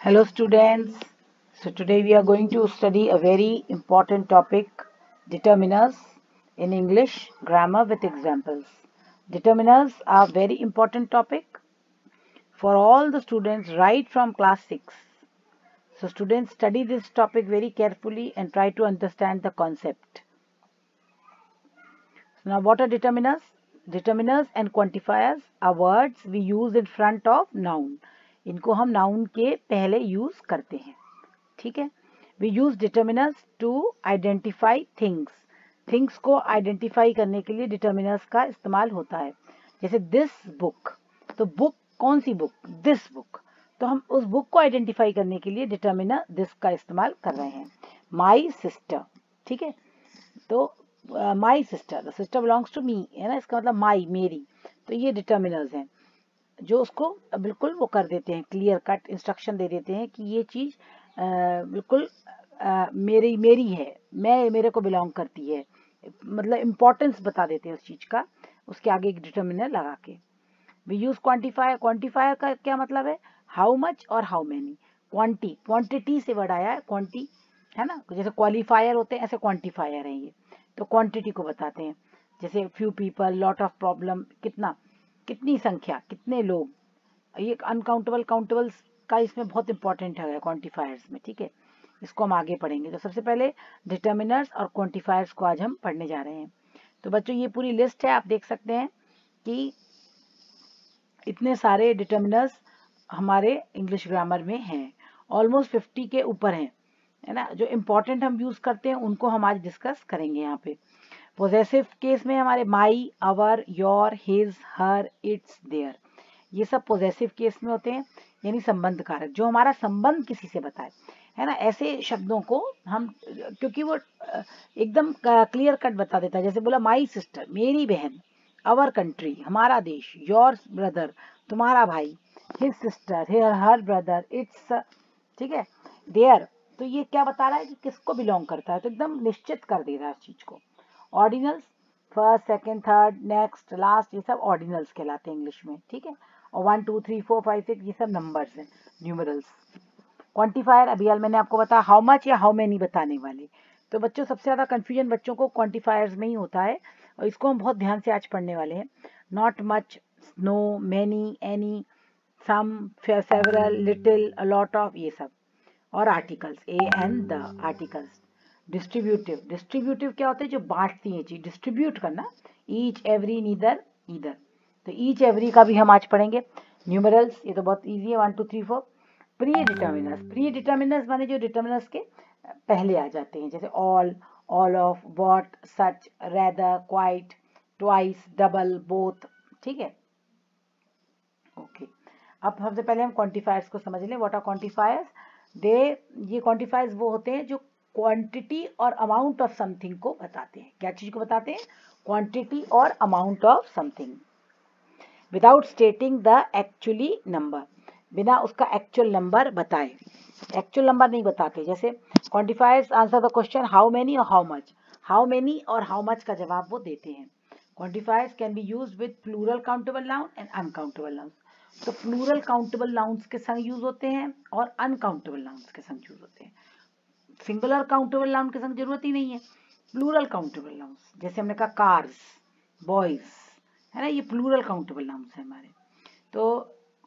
Hello students. So today we are going to study a very important topic, determiners in English grammar with examples. Determiners are very important topic for all the students right from class 6. So students study this topic very carefully and try to understand the concept. So now what are determiners? Determiners and quantifiers are words we use in front of noun. इनको हम noun के पहले use करते हैं. ठीक है. We use determiners to identify things को identify करने के लिए डिटर्मिनर्स का इस्तेमाल होता है. जैसे दिस बुक, तो बुक कौन सी बुक? This book. तो हम उस बुक को आइडेंटिफाई करने के लिए डिटर्मिनर दिस का इस्तेमाल कर रहे हैं. माई सिस्टर, ठीक है. तो my sister, the sister belongs to me, है ना. इसका मतलब माई, मेरी. तो ये डिटर्मिनर्स हैं जो उसको बिल्कुल वो कर देते हैं, क्लियर कट इंस्ट्रक्शन दे देते हैं कि ये चीज बिल्कुल मेरी है, मेरे को बिलोंग करती है, मतलब इम्पोर्टेंस बता देते हैं उस चीज का, उसके आगे एक डिटर्मिनर लगा के. We use quantifier. क्वांटिफायर का क्या मतलब है? हाउ मच और हाउ मेनी. क्वांटिटी से वर्ड आया है, क्वांटी, है ना. जैसे क्वालिफायर होते हैं ऐसे क्वांटिफायर है ये. तो क्वांटिटी को बताते हैं. जैसे few people, lot of problem, कितनी संख्या, कितने लोग. ये अनकाउंटेबल, काउंटेबल्स का इसमें बहुत इंपॉर्टेंट है क्वांटिफायर्स में. ठीक है, इसको हम आगे पढ़ेंगे. तो सबसे पहले डिटर्मिनर्स और क्वांटिफायर्स को आज हम पढ़ने जा रहे हैं. तो बच्चों ये पूरी लिस्ट है, आप देख सकते हैं कि इतने सारे डिटर्मिनर्स हमारे इंग्लिश ग्रामर में हैं. ऑलमोस्ट 50 के ऊपर हैं, है ना. जो इम्पोर्टेंट हम यूज करते हैं उनको हम आज डिस्कस करेंगे यहाँ पे. पोजेसिव केस में हमारे my, our, your, his, her, its, their, ये सब पोजेसिव केस में होते हैं, यानी संबंध कारक, जो हमारा संबंध किसी से बताए, है ना. ऐसे शब्दों को हम, क्योंकि वो एकदम क्लियर कट बता देता है. जैसे बोला माई सिस्टर, मेरी बहन, आवर कंट्री, हमारा देश, योर ब्रदर, तुम्हारा भाई, his sister, her brother, it's, ठीक है, देयर. तो ये क्या बता रहा है कि किसको बिलोंग करता है, तो एकदम निश्चित कर दे रहा है इस चीज को. Ordinals, first, second, third, next, last, ये सब ऑर्डिनल्स कहलाते हैं इंग्लिश में. ठीक है. और 1 2 3 4 5 6 ये सब नंबर्स हैं, न्यूमरल्स. क्वांटिफायर अभी हाल मैंने आपको बताया, हाउ मच या हाउ मेनी बताने वाले. तो बच्चों सबसे ज्यादा कंफ्यूजन बच्चों को क्वांटिफायर्स में ही होता है, और इसको हम बहुत ध्यान से आज पढ़ने वाले हैं. Not much, no, many, any, some, several, little, a lot of, ये सब. और articles, a and the articles. Distributive क्या होते हैं? जो बांटती है चीज, डिस्ट्रीब्यूट करना. Each, every, neither, either. तो ईच, एवरी का भी हम आज पढ़ेंगे. न्यूमरल्स, ये तो बहुत इजी है, 1 2 3 4. प्री डिटर्मिनर्स, प्री डिटर्मिनर्स माने जो डिटर्मिनर्स के पहले आ जाते हैं. जैसे all, all of, what, such, rather, quite, twice, double, both. ठीक है, ओके. अब सबसे पहले हम क्वांटिफायर्स को समझ लें. What are quantifiers? ये क्वांटिफायर्स वो होते हैं जो क्वांटिटी और अमाउंट ऑफ समथिंग को बताते हैं. क्या चीज को बताते हैं? क्वांटिटी और amount of something, without stating the actually number, बिना उसका एक्चुअल नंबर बताए. एक्चुअल नंबर नहीं बताते. जैसे quantifiers answer the question how many और हाउ मच. हाउ मेनी और हाउ मच का जवाब वो देते हैं. Quantifiers can be use with plural countable noun and uncountable noun. तो प्लूरल काउंटेबल नाउन्स के संग यूज होते हैं और अनकाउंटेबल नाउन्स के संग यूज होते हैं. सिंगुलर काउंटेबल नाउन के संग जरूरत ही नहीं है. प्लूरल काउंटेबल नाउन्स, जैसे हमने कहा कार्स, बॉयज, है ना, ये प्लूरल काउंटेबल नाउन्स है हमारे. तो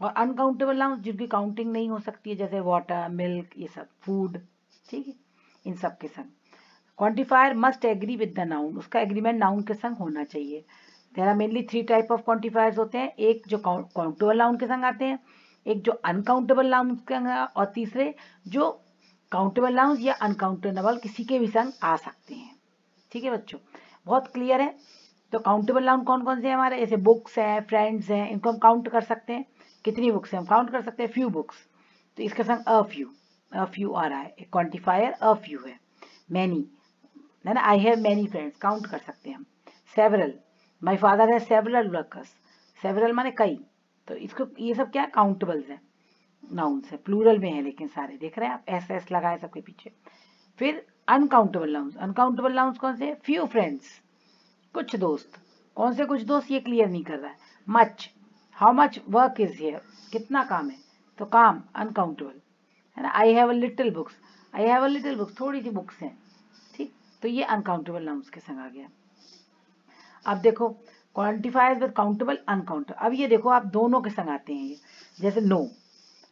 और अनकाउंटेबल नाउन्स जिनकी काउंटिंग नहीं हो सकती है, जैसे वाटर, मिल्क, ये सब, फूड. ठीक है, इन सब के संग. Quantifier must agree with the noun, उसका एग्रीमेंट नाउन के संग होना चाहिए. There are mainly 3 type of quantifiers होते हैं. एक जो काउंटेबल नाउन के संग आते हैं, एक जो अनकाउंटेबल नाउन के संग, और तीसरे जो काउंटेबल नाउन या अनकाउंटेबल किसी के भी संग आ सकते हैं. ठीक है बच्चों, बहुत क्लियर है. तो काउंटेबल नाउन कौन कौन से हैं हमारे? जैसे बुक्स हैं, फ्रेंड्स हैं, इनको हम काउंट कर सकते हैं. कितनी बुक्स हैं हम काउंट कर सकते हैं? Few books. तो इसके संग अ फ्यू आ रहा है, एक क्वांटिफायर अ फ्यू है. मैनी, है ना, I have many friends, count कर सकते हैं हम. सेवरल, माय फादर है सेवरल वर्कर्स, सेवरल माने कई. तो इसको, ये सब क्या काउंटेबल्स हैं, नाउन्स है, प्लूरल में है लेकिन सारे, देख रहे हैं आप, एस एस लगाए सबके पीछे. फिर अनकाउंटेबल नाउन्स. अनकाउंटेबल नाउन्स कौन से? फ्यू फ्रेंड्स, कुछ दोस्त. कौन से कुछ दोस्त, ये क्लियर नहीं कर रहा है. Much, how much work is here, कितना काम है, तो काम अनकाउंटेबल, है ना। I have a little books, I have a little books, थोड़ी सी बुक्स हैं, ठीक। तो ये अनकाउंटेबल नाउन्स के संग आ गया। अब देखो क्वांटिफायर्स विद काउंटेबल अनकाउंटेबल, अब ये देखो आप दोनों के संग आते हैं ये, जैसे नो,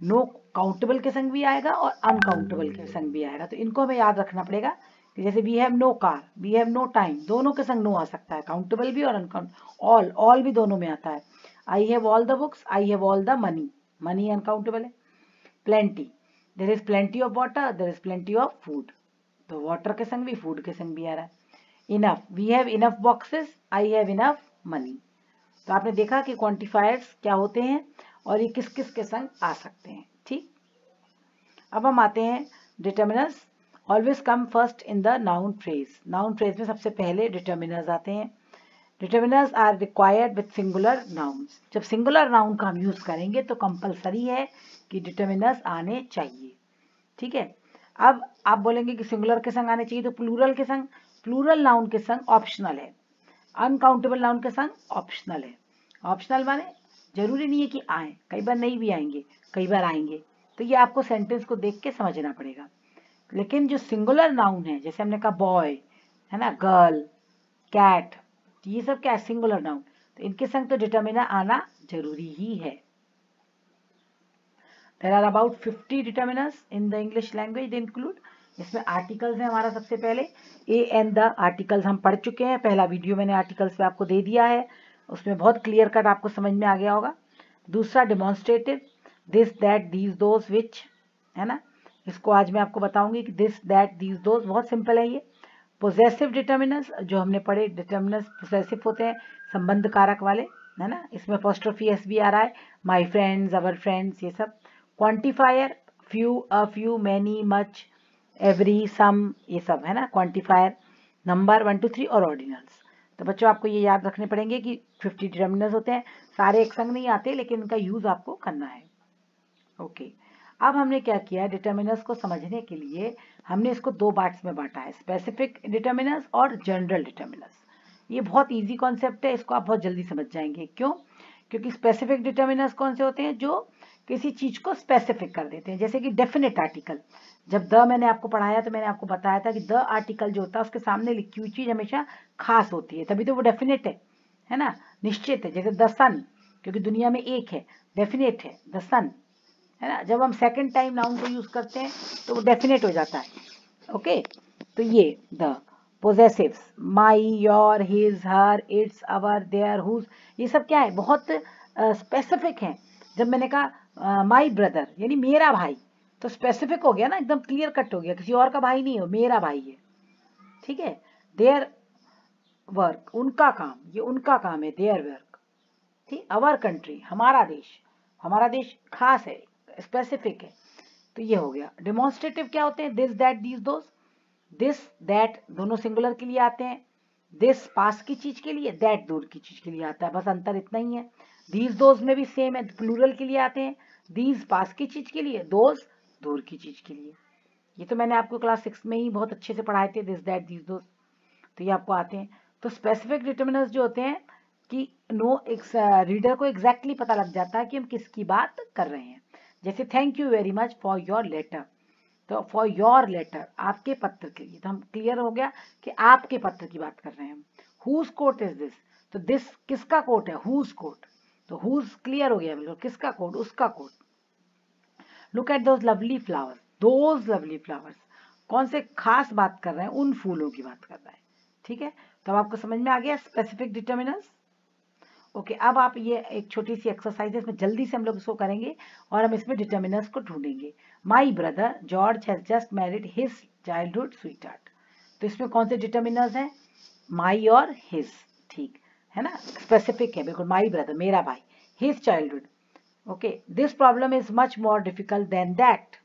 नो काउंटेबल के संग भी आएगा और अनकाउंटेबल के संग भी आएगा, तो इनको हमें याद रखना पड़ेगा कि जैसे we have no car, we have no time, दोनों के संग नो आ सकता है, काउंटेबल भी और अनकाउंटेबल, ऑल, ऑल भी दोनों में आता है। I have all the books, I have all the money, money uncountable है। Plenty, there is plenty of water, there is plenty of food, तो वाटर के संग भी फूड के संग भी आ रहा है। Enough, we have enough boxes, I have enough money, तो आपने देखा कि क्वांटिफायर्स क्या होते हैं और ये किस किस के संग आ सकते हैं, ठीक। अब हम आते हैं determiners, always come first in the noun phrase, noun phrase में सबसे पहले डिटर्मिनर्स आते हैं। Determiners are required with singular nouns, जब सिंगुलर नाउन का हम यूज करेंगे तो कंपलसरी है कि डिटर्मिनर्स आने चाहिए, ठीक है। अब आप बोलेंगे कि सिंगुलर के संग आने चाहिए, तो प्लूरल के संग, प्लूरल नाउन के संग ऑप्शनल है, अनकाउंटेबल नाउन के संग ऑप्शनल है। ऑप्शनल माने जरूरी नहीं है कि आए, कई बार नहीं भी आएंगे, कई बार आएंगे, तो ये आपको सेंटेंस को देख के समझना पड़ेगा। लेकिन जो सिंगुलर नाउन है, जैसे हमने कहा बॉय, है ना, गर्ल, कैट, ये सब क्या है, सिंगुलर नाउन, तो इनके संग तो डिटर्मिनर आना जरूरी ही है। There are about 50 determiners in the English language, they include, इसमें आर्टिकल्स है हमारा सबसे पहले ए एंड द, आर्टिकल्स हम पढ़ चुके हैं, पहला वीडियो मैंने आर्टिकल्स पे आपको दे दिया है, उसमें बहुत क्लियर कट आपको समझ में आ गया होगा। दूसरा demonstrative, this that these those which, है ना, इसको आज मैं आपको बताऊंगी कि दिस दैट दीज दोज, बहुत सिंपल है ये। पोजेसिव डिटर्मिनर्स जो हमने पढ़े, डिटर्मिनर्स पोजेसिव होते हैं, संबंध कारक वाले, है ना, इसमें अपोस्ट्रोफी एस भी आ रहा है, माई फ्रेंड्स, अवर फ्रेंड्स, ये सब। Quantifier, few, a few, many, much, every, some, ये सब है ना क्वांटिफायर। नंबर 1 2 3 और ऑर्डिनल्स। तो बच्चों आपको ये याद रखने पड़ेंगे कि 50 डिटर्मिनर्स होते हैं, सारे एक संग नहीं आते, लेकिन इनका यूज आपको करना है, ओके। अब हमने क्या किया, डिटर्मिनर्स को समझने के लिए हमने इसको दो पार्ट्स में बांटा है, स्पेसिफिक डिटर्मिनर्स और जनरल डिटर्मिनर्स। ये बहुत इजी कॉन्सेप्ट है, इसको आप बहुत जल्दी समझ जाएंगे। क्यों? क्योंकि स्पेसिफिक डिटर्मिनर्स कौन से होते हैं, जो किसी चीज को स्पेसिफिक कर देते हैं, जैसे कि डेफिनेट आर्टिकल। जब द मैंने आपको पढ़ाया तो मैंने आपको बताया था कि द आर्टिकल जो होता है उसके सामने लिखी हुई चीज हमेशा खास होती है, तभी तो वो डेफिनेट है ना, निश्चित है। जैसे द सन, क्योंकि दुनिया में एक है, डेफिनेट है द सन, है ना। जब हम सेकंड टाइम नाउन को यूज करते हैं तो वो डेफिनेट हो जाता है, ओके। तो ये the possessives, my, your, his, her, its, our, their, whose, ये सब क्या है, बहुत स्पेसिफिक है। जब मैंने कहा माई ब्रदर यानी मेरा भाई, तो स्पेसिफिक हो गया ना, एकदम क्लियर कट हो गया, किसी और का भाई नहीं हो, मेरा भाई है, ठीक है। देयर वर्क, उनका काम, ये उनका काम है, देयर वर्क, ठीक। अवर कंट्री, हमारा देश, हमारा देश खास है, स्पेसिफिक है, तो ये हो गया। डिमॉन्स्ट्रेटिव क्या होते हैं, this that these those, this that दोनों सिंगुलर के लिए आते हैं, दिस पास की चीज के लिए, दैट दूर की चीज के लिए आता है, बस अंतर इतना ही है। दीज दोज में भी सेम है, प्लूरल के लिए आते हैं, दीज पास की चीज के लिए, दोज दूर की चीज के लिए। ये तो मैंने आपको क्लास 6 में ही बहुत अच्छे से पढ़ाए थे, दिस दैट दीज दोज, तो ये आपको आते हैं। तो स्पेसिफिक डिटर्मिनर्स जो होते हैं कि रीडर को एग्जैक्टली पता लग जाता है कि हम किसकी बात कर रहे हैं। जैसे thank you very much for your letter, तो फॉर योर लेटर, आपके पत्र के लिए, तो हम क्लियर हो गया कि आपके पत्र की बात कर रहे हैं हम। हुज कोट इज दिस, तो दिस किसका कोट है, हुज कोट, तो हुज क्लियर हो गया बिल्कुल, किसका कोट, उसका coat. Look at those lovely flowers, those lovely flowers, कौन से खास बात कर रहे हैं, उन फूलों की बात कर रहे हैं, ठीक है। तो अब आपको समझ में आ गया स्पेसिफिक डिटर्मिनर्स, ओके। अब आप ये एक छोटी सी एक्सरसाइज है, इसमें जल्दी से हम लोग इसको करेंगे और हम इसमें डिटर्मिनर्स को ढूंढेंगे। My brother George has just married his childhood sweetheart, तो इसमें कौन से डिटर्मिनर्स हैं, माई और हिज, ठीक है ना, स्पेसिफिक है बिल्कुल, माई ब्रदर मेरा भाई, his childhood, okay. This problem is much more difficult than that,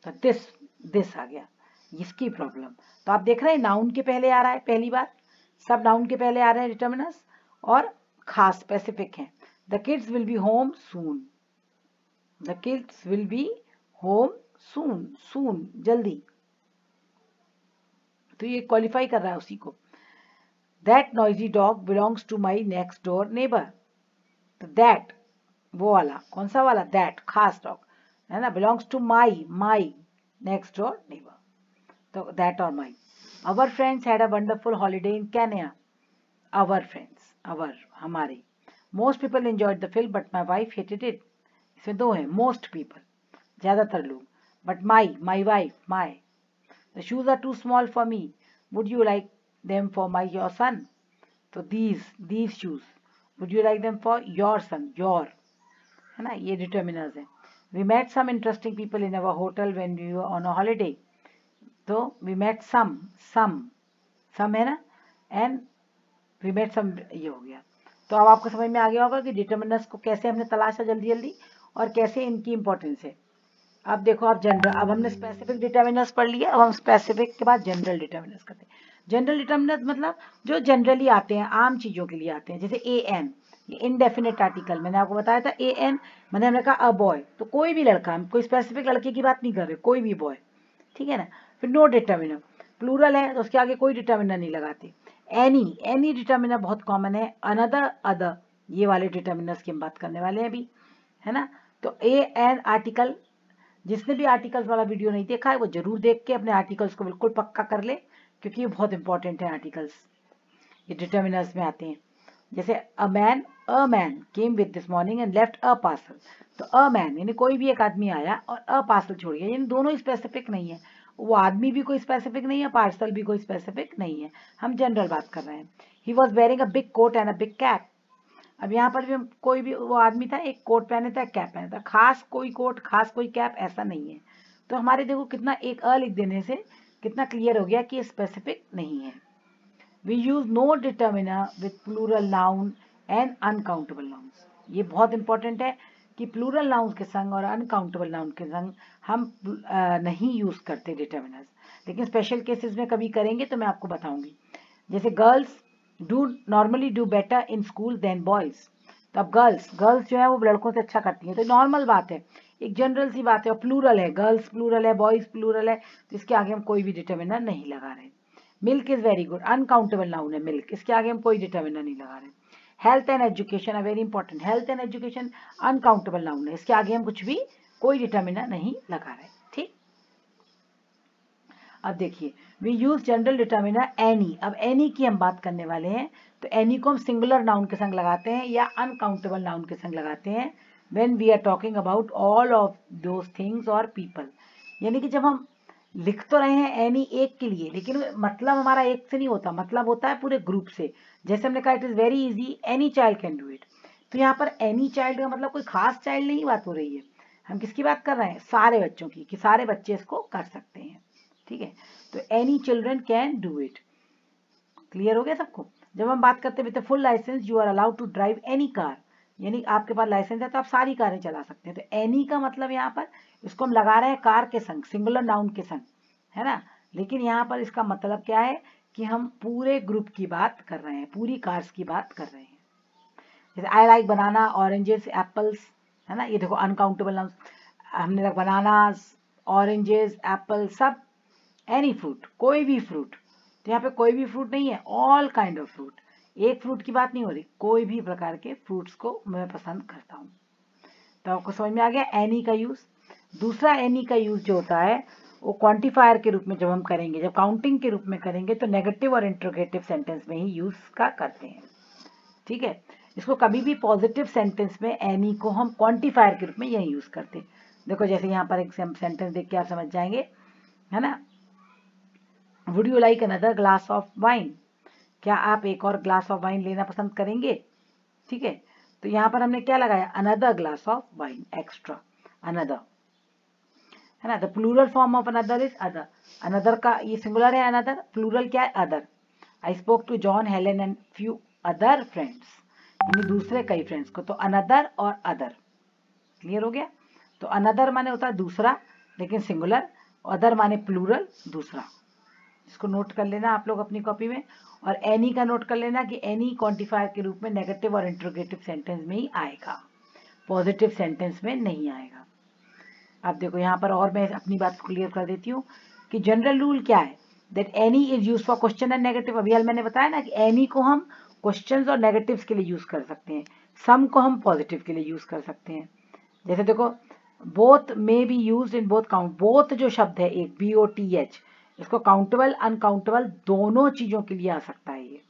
तो दिस आ गया, इसकी प्रॉब्लम। तो आप देख रहे हैं नाउन के पहले आ रहा है, पहली बार सब नाउन के पहले आ रहे हैं डिटर्मिनर्स, और खास स्पेसिफिक है। The kids will be home soon, the kids will be home soon, soon जल्दी, तो ये क्वालिफाई कर रहा है उसी को। That noisy dog belongs to my next door neighbour, तो दैट वो वाला, कौन सा वाला, दैट खास डॉग, है ना, belongs to my next door neighbour, तो दैट और my. Our friends had a wonderful holiday in Kenya, our friends, our हमारे। Most people enjoyed the film but my wife hated it, इसमें दो है, most people ज्यादातर लोग, but my wife, my. The shoes are too small for me, would you like them for my your son, तो these shoes, would you like them for your son, your, है ना, ये determiners है। We met some interesting people in our hotel when we were on a holiday, तो we met some है ना, and we met सम, ये हो गया। तो अब आपको समझ में आ गया होगा कि डिटर्मिनर्स को कैसे हमने तलाशा जल्दी जल्दी और कैसे इनकी इंपॉर्टेंस है। अब देखो आप जनरल, अब हमने स्पेसिफिक डिटर्मिनर्स पढ़ लिया, अब हम स्पेसिफिक के बाद जनरल डिटर्मिनर्स करते हैं। जनरल डिटर्मिनर्स मतलब जो जनरली आते हैं, आम चीजों के लिए आते हैं, जैसे ए एन, ये इनडेफिनेट आर्टिकल, मैंने आपको बताया था ए एन मैंने हमने कहा अ बॉय, तो कोई भी लड़का, हम कोई स्पेसिफिक लड़के की बात नहीं कर रहे, कोई भी बॉय, ठीक है ना। फिर नो डिटर्मिनर, प्लूरल है तो उसके आगे कोई डिटर्मिनर नहीं लगाते। एनी डिटर्मिनर बहुत कॉमन है। अनदर, अदर, ये वाले डिटर्मिनर्स की हम बात करने वाले हैं अभी, है ना। तो ए एन आर्टिकल, जिसने भी आर्टिकल्स वाला वीडियो नहीं देखा है वो जरूर देख के अपने आर्टिकल्स को बिल्कुल पक्का कर ले, क्योंकि ये बहुत इंपॉर्टेंट है आर्टिकल्स, ये डिटर्मिनर्स में आते हैं। जैसे a man came with this morning and left a parcel, तो अ मैन यानी कोई भी एक आदमी आया और अ पार्सल छोड़ गया, यानी दोनों ही स्पेसिफिक नहीं है, वो आदमी भी कोई स्पेसिफिक नहीं है, पार्सल भी कोई स्पेसिफिक नहीं है, हम जनरल बात कर रहे हैं। He was wearing a big coat and a big cap, अब यहाँ पर भी हम कोई भी वो आदमी था, एक कोट पहने था, कैप पहने था, खास कोई कोट खास कोई कैप ऐसा नहीं है। तो हमारे देखो कितना एक अ लिख देने से कितना क्लियर हो गया कि ये स्पेसिफिक नहीं है। We use no determiner with plural noun and uncountable nouns, ये बहुत इंपॉर्टेंट है कि प्लूरल नाउन्स के संग और अनकाउंटेबल नाउन के संग हम नहीं यूज करते डिटर्मिनर्स, लेकिन स्पेशल केसेस में कभी करेंगे तो मैं आपको बताऊंगी। जैसे girls normally do better in school than boys, तो अब गर्ल्स जो है वो लड़कों से अच्छा करती हैं, तो नॉर्मल बात है, एक जनरल सी बात है, और प्लूरल है, गर्ल्स प्लूरल है, बॉयज प्लूरल है, तो इसके आगे हम कोई भी डिटर्मिनर नहीं लगा रहे। Milk is very good, uncountable noun है मिल्क, इसके आगे हम कोई डिटर्मिनर नहीं लगा रहे। हेल्थ एंड एजुकेशन है very important, health and education uncountable noun है, इसके आगे हम कुछ भी कोई डिटर्मिनर नहीं लगा रहे, ठीक। अब देखिए we use general determiner any, अब एनी की हम बात करने वाले हैं, तो एनी को हम सिंगुलर नाउन के संग लगाते हैं या अनकाउंटेबल नाउन के संग लगाते हैं when we are talking about all of those things और पीपल, यानी कि जब हम लिख तो रहे हैं एनी एक के लिए, लेकिन मतलब हमारा एक से नहीं होता, मतलब होता है पूरे ग्रुप से। जैसे हमने कहा it is very easy any child can do it, तो यहाँ पर एनी चाइल्ड का मतलब कोई खास चाइल्ड नहीं बात हो रही है, हम किसकी बात कर रहे हैं, सारे बच्चों की, कि सारे बच्चे इसको कर सकते हैं, ठीक है। तो any children can do it, clear हो गया सबको। जब हम बात करते हैं with full licence you are allowed to drive any car, यानी आपके पास लाइसेंस है तो आप सारी कारें चला सकते हैं, तो एनी का मतलब यहाँ पर इसको हम लगा रहे हैं कार के संग, सिंगुलर नाउन के संग, है ना। लेकिन यहाँ पर इसका मतलब क्या है कि हम पूरे ग्रुप की बात कर रहे हैं, पूरी कार्स की बात कर रहे हैं। जैसे I like banana, oranges, apples, है ना, ये देखो अनकाउंटेबल नाउन, हमने बनानास, ऑरेंजेस, एप्पल, सब एनी फ्रूट, कोई भी फ्रूट, तो यहाँ पे कोई भी फ्रूट नहीं है, ऑल काइंड ऑफ फ्रूट, एक फ्रूट की बात नहीं हो रही, कोई भी प्रकार के फ्रूट्स को मैं पसंद करता हूँ। तो आपको समझ में आ गया एनी का यूज। दूसरा एनी का यूज जो होता है वो क्वांटिफायर के रूप में जब हम करेंगे, जब काउंटिंग के रूप में करेंगे तो नेगेटिव और इंट्रोगेटिव सेंटेंस में ही यूज का करते हैं, ठीक है। इसको कभी भी पॉजिटिव सेंटेंस में एनी को हम क्वांटिफायर के रूप में यही यूज करते हैं। देखो जैसे यहाँ पर एक सेंटेंस देख के आप समझ जाएंगे, है ना। Would you like another glass of wine, क्या आप एक और ग्लास ऑफ वाइन लेना पसंद करेंगे, ठीक है। तो यहाँ पर हमने क्या लगाया, another glass of wine, extra, another, है ना। The plural form of another is other, another का ये सिंगुलर है, अनदर प्लूरल क्या है, other. I spoke to John, Helen and few other friends, यानी दूसरे कई फ्रेंड्स को, तो अनदर और अदर, क्लियर हो गया। तो अनदर माने होता है दूसरा लेकिन सिंगुलर, अदर माने प्लूरल दूसरा, इसको नोट कर लेना आप लोग अपनी कॉपी में। और एनी का नोट कर लेना कि एनी क्वांटिफायर के रूप में नेगेटिव और इंट्रोगेटिव सेंटेंस में ही आएगा, पॉजिटिव सेंटेंस में नहीं आएगा। अब देखो यहाँ पर और मैं अपनी बात क्लियर कर देती हूँ कि जनरल रूल क्या है, that any is use for question and negative. अभी मैंने बताया ना कि एनी को हम क्वेश्चंस और नेगेटिव्स के लिए यूज कर सकते हैं, सम को हम पॉजिटिव के लिए यूज कर सकते हैं। जैसे देखो both may be use in both count, both जो शब्द है एक BOTH, इसको काउंटेबल अनकाउंटेबल दोनों चीजों के लिए आ सकता है। ये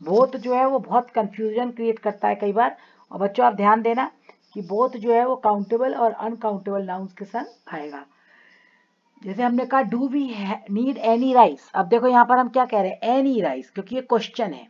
बोथ जो है वो बहुत कंफ्यूजन क्रिएट करता है कई बार, और बच्चों आप ध्यान देना कि बोथ जो है वो काउंटेबल और अनकाउंटेबल नाउन्स के संग आएगा। जैसे हमने कहा do we need any rice, अब देखो यहाँ पर हम क्या कह रहे हैं, एनी राइस, क्योंकि ये क्वेश्चन है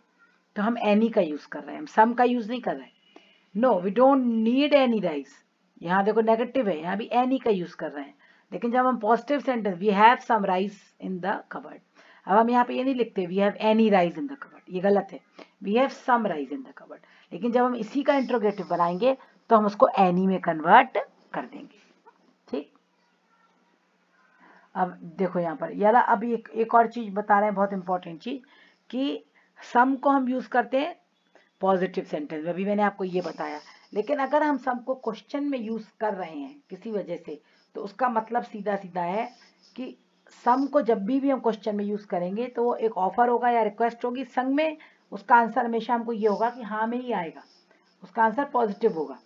तो हम एनी का यूज कर रहे हैं, हम सम का यूज नहीं कर रहे हैं। No we don't need any rice, यहाँ देखो नेगेटिव है, यहाँ भी एनी का यूज कर रहे हैं। लेकिन जब हम positive sentence we have some rice in the cupboard, अब हम यहाँ पे ये नहीं लिखते we have any rice in the cupboard, ये गलत है, we have some rice in the cupboard. लेकिन जब हम इसी का इंट्रोगेटिव बनाएंगे तो हम उसको एनी में कन्वर्ट कर देंगे। ठीक, अब देखो यहाँ पर यार, अब एक और चीज बता रहे हैं, बहुत इंपॉर्टेंट चीज, कि सम को हम यूज करते हैं पॉजिटिव सेंटेंस में, अभी मैंने आपको ये बताया। लेकिन अगर हम सम को क्वेश्चन में यूज कर रहे हैं किसी वजह से, तो उसका मतलब सीधा सीधा है कि सम को जब भी हम क्वेश्चन में यूज करेंगे तो वो एक ऑफर होगा या रिक्वेस्ट होगी, संग में उसका आंसर हमेशा हमको ये होगा कि हाँ में ही आएगा, उसका आंसर पॉजिटिव होगा।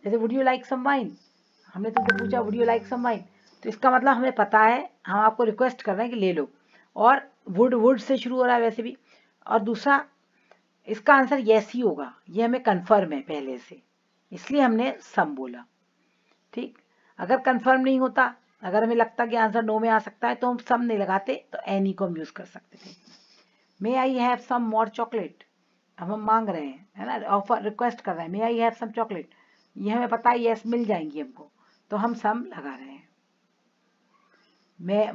जैसे would you like some wine, हमने तुमसे पूछा would you like some wine, तो इसका मतलब हमें पता है, हम आपको रिक्वेस्ट कर रहे हैं कि ले लो, और वुड से शुरू हो रहा है वैसे भी, और दूसरा इसका आंसर यस ही होगा, ये हमें कंफर्म है पहले से, इसलिए हमने सम बोला। ठीक, अगर कंफर्म नहीं होता, अगर हमें लगता कि आंसर नो में आ सकता है तो हम सम नहीं लगाते, तो एनी को हम यूज कर सकते थे। मे I have some more chocolate, अब हम मांग रहे हैं, है ना, ऑफर रिक्वेस्ट कर रहे हैं, मे आई हैव सम चॉकलेट, ये हमें पता है यस मिल जाएंगी हमको, तो हम सम लगा रहे हैं।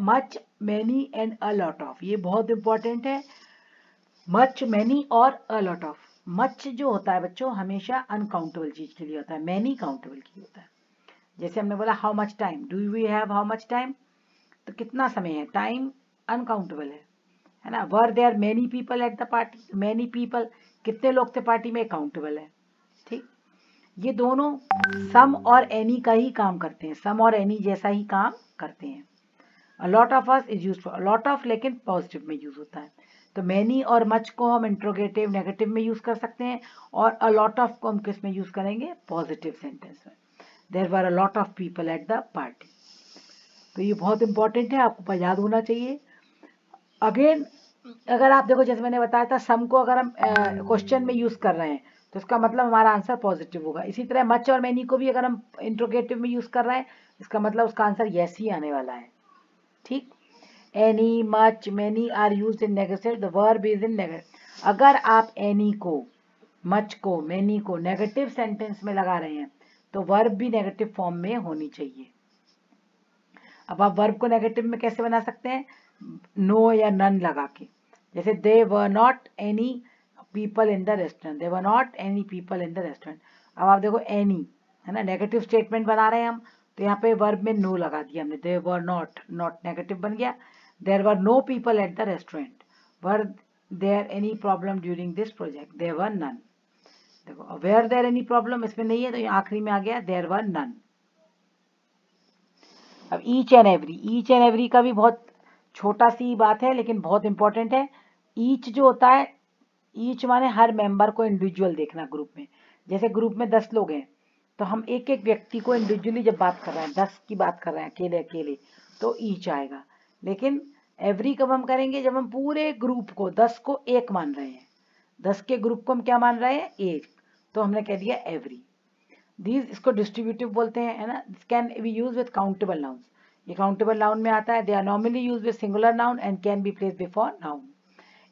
Much, many and a lot of, ये बहुत इंपॉर्टेंट है, मच, मैनी और अ लॉट ऑफ। मच जो होता है बच्चों हमेशा अनकाउंटेबल चीज के लिए होता है, मैनी काउंटेबल के लिए होता है। जैसे हमने बोला how much time, do we have how much time, तो कितना समय है, टाइम अनकाउंटेबल है ना। Were there many people at the party, many people कितने लोग थे पार्टी में, काउंटेबल है। ठीक, ये दोनों सम और एनी का ही काम करते हैं, सम और एनी जैसा ही काम करते हैं। A lot of us is used for a lot of, लेकिन पॉजिटिव में यूज होता है। तो मैनी और मच को हम इंट्रोगेटिव नेगेटिव में यूज कर सकते हैं, और अ लॉट ऑफ को हम किस में यूज करेंगे, पॉजिटिव सेंटेंस में। There were a lot of people at the party, तो ये बहुत इंपॉर्टेंट है, आपको याद होना चाहिए। अगेन अगर आप देखो, जैसे मैंने बताया था, सम को अगर हम क्वेश्चन में यूज कर रहे हैं तो इसका मतलब हमारा आंसर पॉजिटिव होगा। इसी तरह मच और मैनी को भी अगर हम इंट्रोगेटिव में यूज कर रहे हैं, इसका मतलब उसका आंसर यस ही आने वाला है। ठीक, any, much, many are used in negative, the verb is in negative। अगर आप any को, much को, many को नेगेटिव सेंटेंस में लगा रहे हैं तो वर्ब भी नेगेटिव फॉर्म में होनी चाहिए। अब आप वर्ब को नेगेटिव में कैसे बना सकते हैं, नो या नन लगा के, जैसे they were not any people in the restaurant, they were not any people in the restaurant. अब आप देखो एनी, है ना, नेगेटिव स्टेटमेंट बना रहे हैं हम, तो यहाँ पे वर्ब में नो लगा दिया हमने, they were not, not negative बन गया। There were no people at the restaurant, were there any problem during this project, there were none. देखो वेयर देयर एनी प्रॉब्लम इसमें नहीं है, तो आखिरी में आ गया देयर वर नन। अब ईच एंड एवरी का भी बहुत छोटा सी बात है लेकिन बहुत इंपॉर्टेंट है। ईच जो होता है, ईच माने हर मेंबर को इंडिविजुअल देखना ग्रुप में। जैसे ग्रुप में 10 लोग हैं तो हम एक एक व्यक्ति को इंडिविजुअली जब बात कर रहे हैं, 10 की बात कर रहे हैं अकेले अकेले, तो ईच आएगा। लेकिन एवरी कब हम करेंगे, जब हम पूरे ग्रुप को 10 को एक मान रहे हैं, 10 के ग्रुप को हम क्या मान रहे हैं, एक, तो हमने कह दिया एवरी। दीज इसको डिस्ट्रीब्यूटिव बोलते हैं, है ना। Can be use with countable nouns, ये काउंटेबल नाउन में आता है। They are normally use with singular noun and can be place before noun.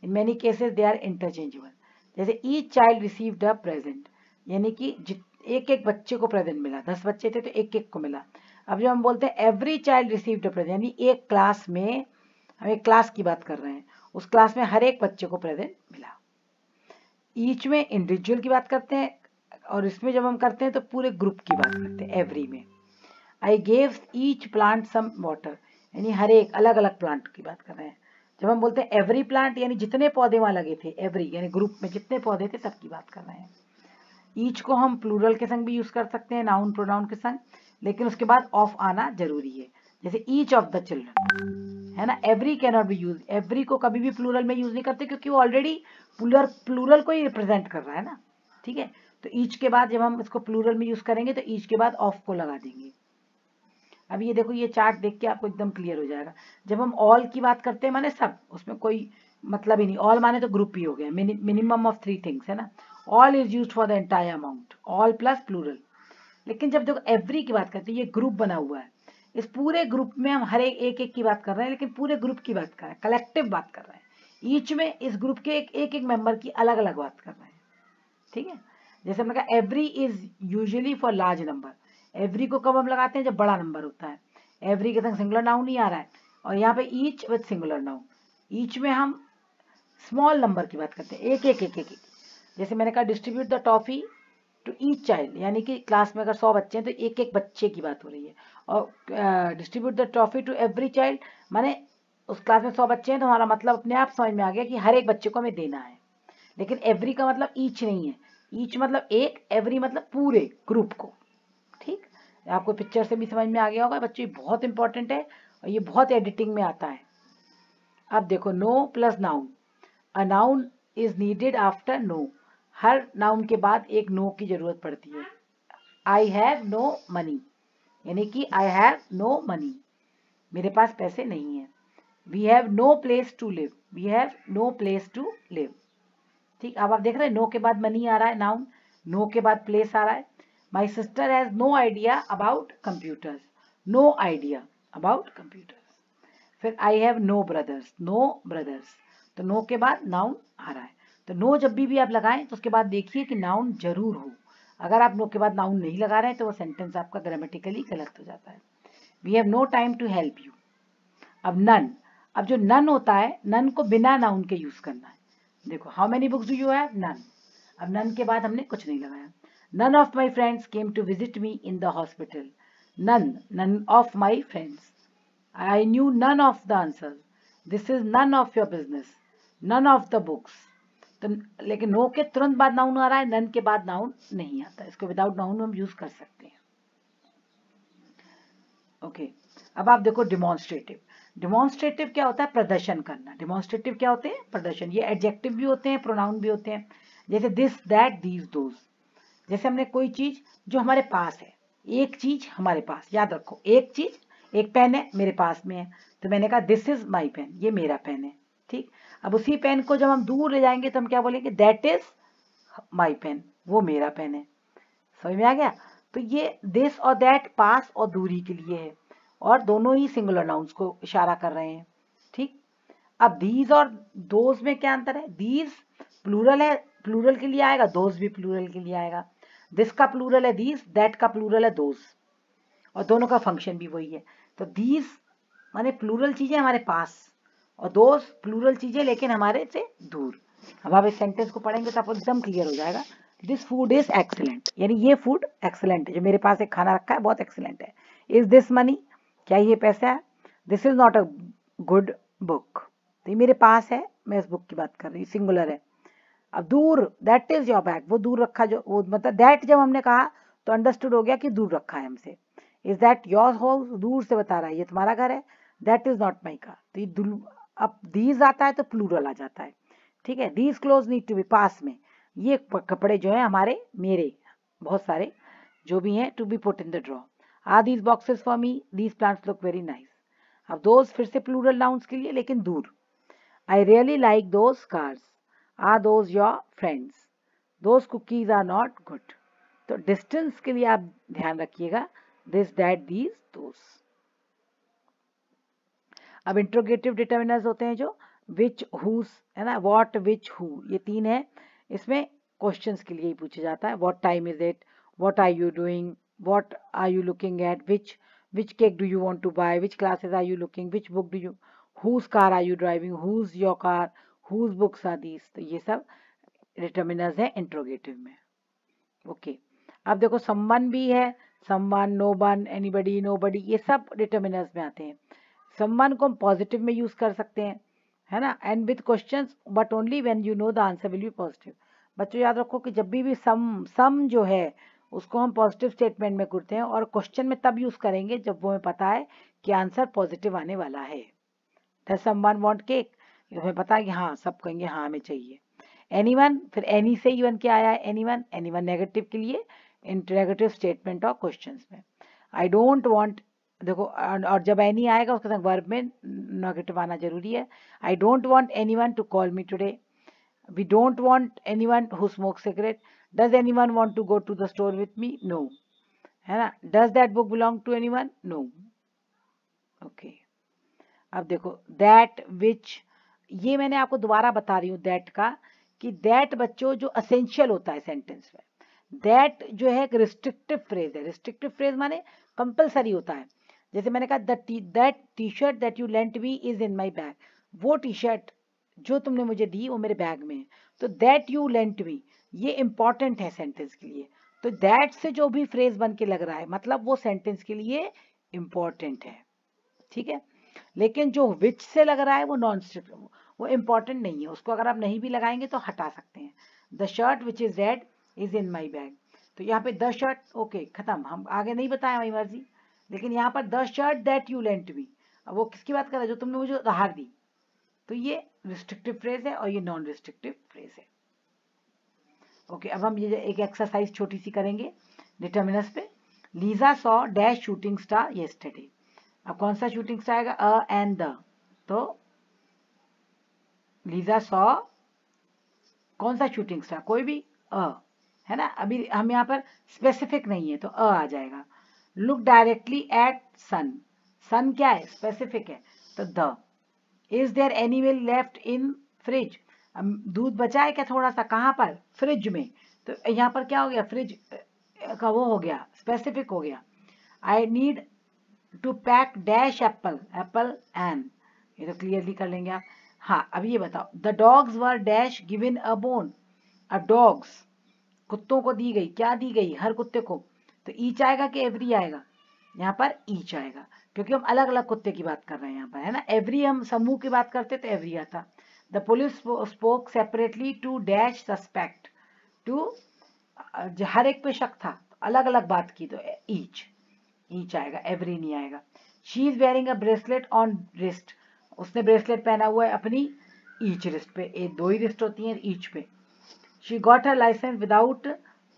In many cases they are interchangeable. जैसे each child received a present, यानी कि एक एक बच्चे को प्रेजेंट मिला, 10 बच्चे थे तो एक एक को मिला। अब जब हम बोलते हैं every child received a present, यानी एक क्लास में, हम एक क्लास की बात कर रहे हैं, उस क्लास में हर एक बच्चे को प्रेजेंट मिला। ईच में इंडिविजुअल की बात करते हैं, और इसमें जब हम करते हैं तो पूरे ग्रुप की बात करते हैं एवरी में। I gave each plant some water, यानी हर एक अलग अलग प्लांट की बात कर रहे हैं। जब हम बोलते हैं एवरी प्लांट, यानी जितने पौधे वहां लगे थे, एवरी यानी ग्रुप में जितने पौधे थे सबकी बात कर रहे हैं। ईच को हम प्लूरल के संग भी यूज कर सकते हैं, नाउन प्रोनाउन के संग, लेकिन उसके बाद ऑफ आना जरूरी है। जैसे ईच ऑफ द चिल्ड्रन, है ना। Every can not be use, every को कभी भी प्लूरल में यूज नहीं करते क्योंकि वो ऑलरेडी प्लूरल को ही रिप्रेजेंट कर रहा है ना, ठीक है। तो ईच के बाद जब हम इसको प्लूरल में यूज करेंगे तो ईच के बाद ऑफ को लगा देंगे। अब ये देखो, ये चार्ट देख के आपको एकदम क्लियर हो जाएगा। जब हम ऑल की बात करते हैं माने सब, उसमें कोई मतलब ही नहीं, ऑल माने तो ग्रुप ही हो गया, मिनिमम ऑफ 3 थिंग्स है ना। All is used for the entire amount, all plus plural. लेकिन जब देखो एवरी की बात करते हैं, ये ग्रुप बना हुआ है, इस पूरे ग्रुप में हम हर एक एक की बात कर रहे हैं, लेकिन पूरे ग्रुप की बात कर रहे हैं, कलेक्टिव बात कर रहे हैं। ईच में इस ग्रुप के एक एक मेंबर की अलग अलग बात कर रहे हैं, ठीक है। जैसे हमने कहा every is usually for large number, every को कब हम लगाते हैं, जब बड़ा नंबर होता है। एवरी के संग सिंगुलर नाउन नहीं आ रहा है, और यहाँ पे each with singular noun. Each में हम स्मॉल नंबर की बात करते हैं, एक एक एक एक। जैसे मैंने कहा distribute the toffee to each child, यानी कि क्लास में अगर 100 बच्चे हैं तो एक एक बच्चे की बात हो रही है। और distribute the toffee to every child, माने उस क्लास में 100 बच्चे हैं तो हमारा मतलब अपने आप समझ में आ गया कि हर एक बच्चे को हमें देना है। लेकिन एवरी का मतलब ईच नहीं है, ईच मतलब एक, एवरी मतलब पूरे ग्रुप को, ठीक। आपको पिक्चर से भी समझ में आ गया होगा बच्चों, ये बहुत इंपॉर्टेंट है और ये बहुत एडिटिंग में आता है। अब देखो no plus noun, a noun is needed after no, हर नाउन के बाद एक नो की जरूरत पड़ती है। आई हैव नो मनी, यानी कि आई हैव नो मनी, मेरे पास पैसे नहीं है। We have no place to live, we have no place to live, ठीक। अब आप देख रहे हैं नो के बाद मनी आ रहा है नाउन, नो के बाद प्लेस आ रहा है। My sister has no idea about computers, no idea about computers. फिर I have no brothers, no brothers, तो नो के बाद नाउन आ रहा है। तो नो जब भी आप लगाएं तो उसके बाद देखिए कि नाउन जरूर हो। अगर आप नो के बाद नाउन नहीं लगा रहे हैं तो वो सेंटेंस आपका ग्रामेटिकली गलत हो जाता है। We have no time to help you. अब नन, अब जो नन होता है, नन को बिना नाउन के यूज करना है। देखो how many books do you have, none. अब नन के बाद हमने कुछ नहीं लगाया। None of my friends came to visit me in the hospital, none, none of my friends. I knew none of the answers. This is none of your business. None of the books. तो लेकिन no के तुरंत बाद noun आ रहा है, none के बाद noun नहीं आता, इसको विदाउट नाउन हम यूज कर सकते हैं। ओके, अब आप देखो डिमॉन्स्ट्रेटिव। डिमॉन्स्ट्रेटिव क्या होता है, प्रदर्शन करना। डिमॉन्स्ट्रेटिव क्या होते हैं, प्रदर्शन। ये एडजेक्टिव भी होते हैं, प्रोनाउन भी होते हैं। जैसे दिस, दैट, दीज, दोज। जैसे हमने कोई चीज जो हमारे पास है, एक चीज हमारे पास, याद रखो एक चीज, एक पेन है मेरे पास में है, तो मैंने कहा दिस इज माई पेन, ये मेरा पेन है, ठीक। अब उसी पेन को जब हम दूर ले जाएंगे तो हम क्या बोलेंगे, दैट इज माई पेन, वो मेरा पेन है। समझ में आ गया। तो ये दिस और दैट पास और दूरी के लिए है, और दोनों ही सिंगुलर नाउन्स को इशारा कर रहे हैं, ठीक। अब दीज और दोज में क्या अंतर है, दीज प्लूरल है, प्लूरल के लिए आएगा, दोज भी प्लूरल के लिए आएगा। दिस का प्लूरल है दीज, दैट का प्लूरल है दोज, और दोनों का फंक्शन भी वही है। तो दीज माने प्लूरल चीजें हमारे पास, और दोज प्लूरल चीजें लेकिन हमारे से दूर। अब आप इस सेंटेंस को पढ़ेंगे तो आपको एकदम क्लियर हो जाएगा। दिस फूड इज एक्सीलेंट, यानी ये फूड एक्सीलेंट है, जो मेरे पास एक खाना रखा है बहुत एक्सीलेंट है। इज दिस मनी, क्या ये पैसा है। This is not a good book, तो ये मेरे पास है, मैं इस बुक की बात कर रही हूँ, सिंगुलर है। अब दूर, दैट इज योर बैग, वो दूर रखा, जो वो मतलब दैट जब हमने कहा तो अंडरस्टूड हो गया कि दूर रखा है हमसे। इज दैट योर हाउस, दूर से बता रहा है ये तुम्हारा घर है। That is not my car, तो ये अब दीज आता है तो प्लूरल आ जाता है, ठीक है। These clothes need to be, पास में, ये कपड़े जो है हमारे, मेरे बहुत सारे जो भी हैं, to be put in the drawer. Are these boxes for me, these plants look very nice. अब दोज फिर से प्लूरल नाउन्स के लिए, लेकिन दूर। I really like those cars, are those your friends, those cookies are not good. तो distance के लिए आप ध्यान रखिएगा, दिस, दैट, दीज, दोज। अब इंट्रोगेटिव डिटर्मिनर्स होते हैं जो विच, हुज, है ना, व्हाट, विच, हु, ये तीन है। इसमें क्वेश्चंस के लिए ही पूछा जाता है। What time is it, what are you doing, what are you looking at, which cake do you want to buy, which classes are you looking, which book do you, whose car are you driving, whose your car, whose books are these. तो ये सब determiners है interrogative में। Okay, अब देखो someone भी है, someone, no one, anybody, nobody, ये सब डिटर्मिनर्स में आते हैं। समवन को हम पॉजिटिव में यूज कर सकते हैं, है ना, and with questions, but only when you know the answer will be positive. बच्चों याद रखो कि जब भी सम जो है उसको हम पॉजिटिव स्टेटमेंट में करते हैं, और क्वेश्चन में तब यूज करेंगे जब वो हमें पता है कि आंसर पॉजिटिव आने वाला है। डज समवन वांट केक, हमें पता है कि हाँ, सब कहेंगे हाँ हमें चाहिए। एनीवन, फिर एनी से इवन क्या आया है, एनीवन, एनीवन नेगेटिव के लिए इंटरोगेटिव स्टेटमेंट और क्वेश्चंस में। आई डोंट वांट, देखो और जब एनी आएगा उसके साथ वर्ब में नेगेटिव आना जरूरी है। I don't want anyone to call me today, we don't want anyone who smoke cigarette, does anyone want to go to the store with me, no, है ना। Does that book belong to anyone, no. Okay, अब देखो that which, ये मैंने आपको दोबारा बता रही हूँ दैट का, कि दैट बच्चों जो असेंशियल होता है सेंटेंस में, दैट जो है एक रिस्ट्रिक्टिव फ्रेज है। रिस्ट्रिक्टिव फ्रेज माने कंपलसरी होता है। जैसे मैंने कहा that T shirt that you lent me is in my bag, वो टी शर्ट जो तुमने मुझे दी वो मेरे बैग में है। तो दैट यू लेंट मी ये इंपॉर्टेंट है सेंटेंस के लिए। तो दैट से जो भी फ्रेज बन के लग रहा है मतलब वो सेंटेंस के लिए इंपॉर्टेंट है, ठीक है। लेकिन जो विच से लग रहा है वो नॉन स्ट्रिक्ट, वो इंपॉर्टेंट नहीं है, उसको अगर आप नहीं भी लगाएंगे तो हटा सकते हैं। The shirt which is red is in my bag, तो यहाँ पे द शर्ट, ओके खत्म, हम आगे नहीं बताया हमारी मर्जी। लेकिन यहाँ पर the shirt that you lent me, अब वो किसकी बात कर रहा है, जो तुमने मुझे उधार दी। तो ये रिस्ट्रिक्टिव फ्रेज है और ये नॉन रिस्ट्रिक्टिव फ्रेज है। ओके, अब हम ये एक एक्सरसाइज छोटी सी करेंगे डिटर्मिनस पे। Lisa saw dash shooting star yesterday, अब कौन सा शूटिंग स्टार आएगा, अ एंड द, तो लीजा सॉ कौन सा शूटिंग स्टार, कोई भी, अ, है ना। अभी हम यहाँ पर स्पेसिफिक नहीं है तो अ आ जाएगा। Look directly at sun, sun क्या है, स्पेसिफिक है, तो the. Is there any milk left in fridge, दूध बचा है क्या थोड़ा सा, कहाँ पर, फ्रिज में। तो यहाँ पर क्या हो गया, फ्रिज का वो हो गया, स्पेसिफिक हो गया। I need to pack dash apple, apple and, ये तो क्लियरली कर लेंगे आप। हाँ, अब ये बताओ, the dogs were dash given a bone, अब डॉग्स कुत्तों को दी गई, क्या दी गई, हर कुत्ते को। तो ईच आएगा कि एवरी आएगा, यहाँ पर ईच आएगा, क्योंकि हम अलग अलग कुत्ते की बात कर रहे हैं यहाँ पर, है ना। एवरी हम समूह की बात करते तो एवरी आता। The police spoke separately to dash suspect, to हर एक पे शक था, अलग अलग बात की, तो ईच, ईच आएगा, एवरी नहीं आएगा। She is wearing a bracelet on wrist, उसने ब्रेसलेट पहना हुआ है अपनी ईच रिस्ट पे, एक दो ही रिस्ट होती हैं ईच पे। She got her license without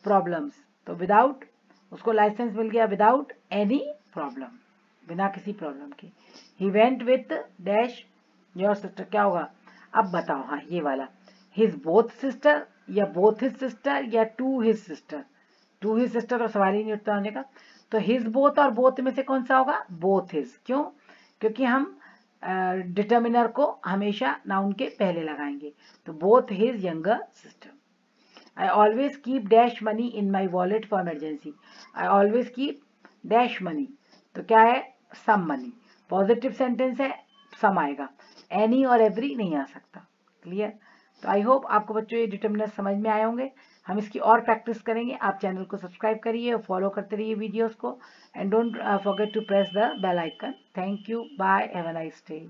problems, तो विदाउट, उसको लाइसेंस मिल गया विदाउट एनी प्रॉब्लम, बिना किसी प्रॉब्लम के। He went with dash your sister, क्या होगा, अब बताओ, हाँ ये वाला, हिज बोथ सिस्टर या बोथ हिज सिस्टर या to his sister, to his sister तो सवाल ही नहीं उठता होने का। तो हिज बोथ और बोथ में से कौन सा होगा, बोथ हिज, क्यों, क्योंकि हम डिटर्मिनर को हमेशा नाउन के पहले लगाएंगे। तो both his younger sister. I always keep dash money in my wallet for emergency, I always keep dash money, तो क्या है, some money, पॉजिटिव सेंटेंस है, सम आएगा, एनी और एवरी नहीं आ सकता। क्लियर। तो आई होप आपको बच्चों ये डिटर्मिनर्स समझ में आए होंगे। हम इसकी और प्रैक्टिस करेंगे। आप चैनल को सब्सक्राइब करिए और फॉलो करते रहिए वीडियोस को, and don't forget to press the bell icon. Thank you, bye, have a nice day.